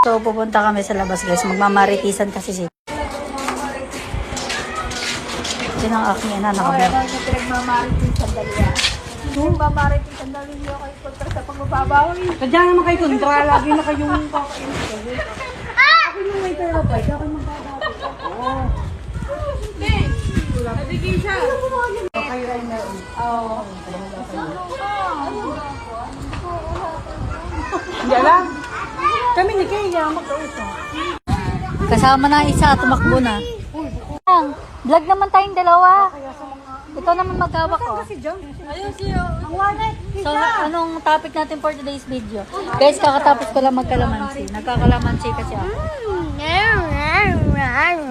So, pupunta kami sa labas guys. Magmamaritisan kasi si. Yan ang aking ina nakablog. Ano yung pinagmamaritisan daliya? Magmamaritisan daliya kayo kontra sa pagbababaw. Sadya naman kayo kontra. Lagi na kayong kakainis kasi. Ako yung may therapy. Ako yung magbabago. Oo. Hindi. Nadigay siya. Kayo ay meron. Oo. Hindi lang. Kami ni Kaya magkausap. Kasama na isa, tumakbo na. Vlog naman tayong dalawa. Ito naman magkawak ko. Ayun siya. Ang wallet. So, anong topic natin for today's video? Guys, kakatapos ko lang magkalamansi. Nagkakalamansi kasi ako.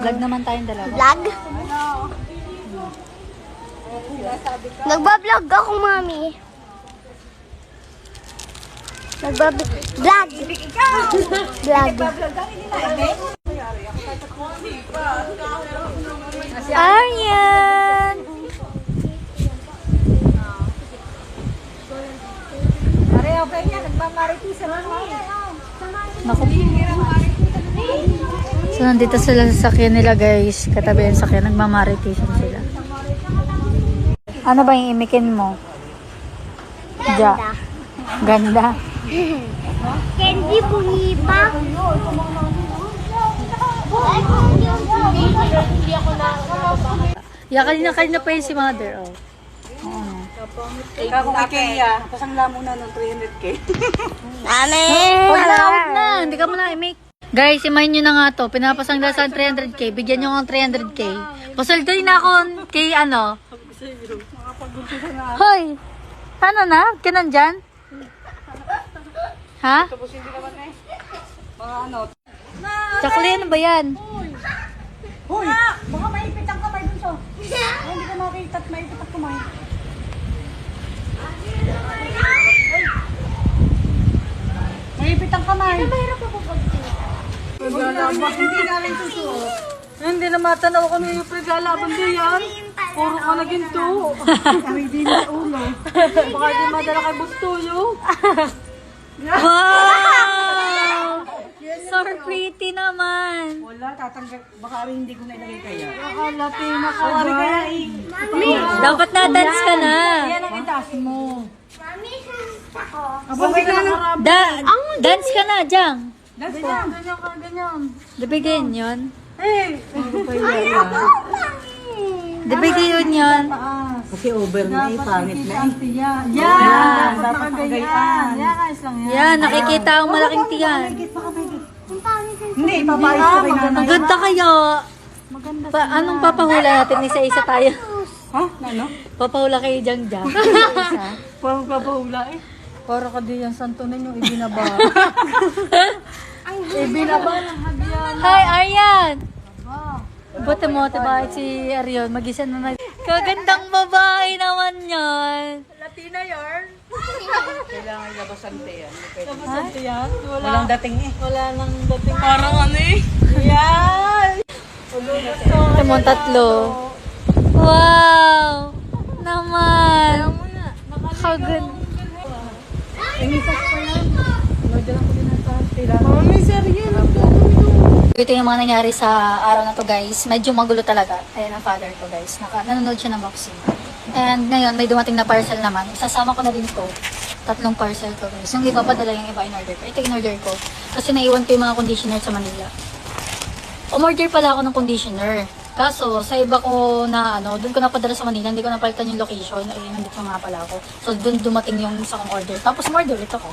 Vlog naman tayong dalawa. Vlog? Nagbablog ako, mami. Vlog. Vlog. Aryan! Pare, okay niya. Nagmamaritisan lang. Naku. So, nandito sila sa sakyan nila guys. Katabi yung sakyan. Nagmamaritisan sila. Ano ba yung imikin mo? Ja. Ganda. Candy bumiba. Ya, kanina pa yun si mother. Oh. Ikaw kung kay Kaya, pasangla muna ng 300k. Mami! Huwag na. Hindi ka mo na i-make. Guys, imahin nyo na nga to. Pinapasangla sa 300k. Bigyan nyo ng 300k. Pasaldoy na ako kay ano. Hoy! Ano na? Kanan dyan? Ha? Tapos hindi naman eh. Mga ano. Chakli, ano ba yan? Hoy! Baka maipit ang kamay dun so. Ay, hindi ko makita at maipit ang kamay. Maipit ang kamay. Hindi namin susuot. Hindi na matanaw ko na yung paglalaban din yan. Puro ka na ginto. Kami din na ulo. Baka di madala kay Bustuyo. Wow! So pretty naman. Wala, tatanggal. Baka hindi ko na ilagay kaya. Nakalati na ka. Sabi kaya eh. Dapat na-dance ka na. Yan ang itas mo. Okay ka na. Dance ka na, Jang. That's lang. Ganyan ka, ganyan. Dibigin yun. Eh! Dibigin yun yun. Kasi over na eh, pangit na eh. Yan. Yan, Dapat dapat nakagayaan. nakagayaan. Yan, ayos lang yan. Yan, nakikita ang malaking tiyan. Hindi, ipapayos ko kay nanay. Ang ganda kayo. Anong papahula natin? Isa-isa tayo. Ha? Ano? Papahula kayo Jang Jang. Parang papahula eh. Para ka di yan, santo ninyo, ibinaba. Ibinaba ng hagyan. Hi, Aryan! Buti mo, diba si Arion, mag-isa na Kagandang babae naman yan. Latina yarn. Kailangan labasan yan. Santo yan. Walang dating eh. Wala nang dating. Parang ano eh. Yan. Ito mo, tatlo. Wow! Naman! Kaganda. Mami, seryo. Ito yung mga nangyari sa araw na to guys. Medyo magulo talaga. Ayan ang father ko guys. Nanonood siya ng boxing. And ngayon may dumating na parcel naman. Isasama ko na din to. 3 parcel to guys. Yung iba padala yung iba in order ko. Ito in order ko. Kasi naiwan ko yung mga conditioner sa Manila. Umorder pala ako ng conditioner. Kaso sa iba ko na ano, doon ko napadala sa Manila. Hindi ko napalitan yung location. Ay, nandito nga pala ako. So doon dumating yung isa kong order. Tapos umorder ulit ako.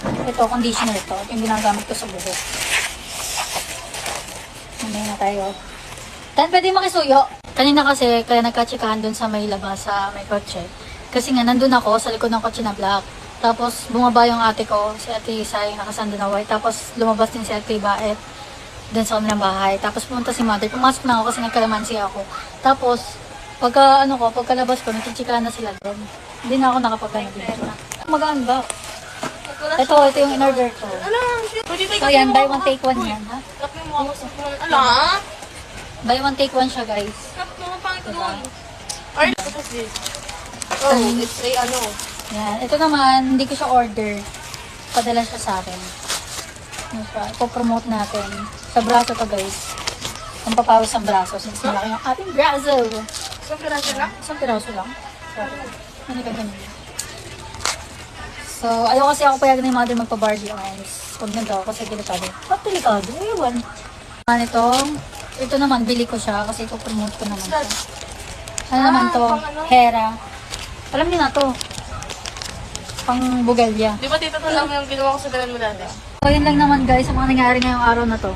Ito, conditioner to. Ito yung ginagamit ko sa buhok. Mamaya na tayo. Dan, pwede makisuyo. Kanina kasi, kaya nagkatsikahan dun sa may labas, sa may kotse. Kasi nga, nandun ako sa likod ng kotse na black. Tapos, bumaba yung ate ko, si ate Isay, nakasando na white. Tapos, lumabas din si ate Baet dun sa kanilang bahay. Tapos, pumunta si mother. Pumasok na ako kasi nagkalamansi ako. Tapos, pagkalabas ko, nagkatsikahan na sila dun. Hindi na ako nakapagano dito. Magaan ba? Ito yung in-order ko. So, yan, buy one, take one yan, ha? Ano? Buy one, take one siya, guys. Mga pangit doon. Ay, tapos this. Oh, it's a ano. Yan. Ito naman, hindi ko siya order. Padala siya sa akin. Ipopromote natin. Sa braso to guys. Ang papawis ang braso. Since malaki yung ating braso. Isang piraso lang? Isang piraso lang. Ano ka ganun? So, ayaw kasi ako payagan ng mother magpa-Barbie eyes. Huwag na daw kasi delikado. Ba't delikado? Ewan. Ito naman, bili ko siya kasi ipopromote ko naman siya. Ano naman to? Hera. Alam niyo na to. Pang bugalya. Di ba tito to lang yung ginawa ko sa galan mo dati? So, yun lang naman guys, ang mga nangyari ngayong araw na to.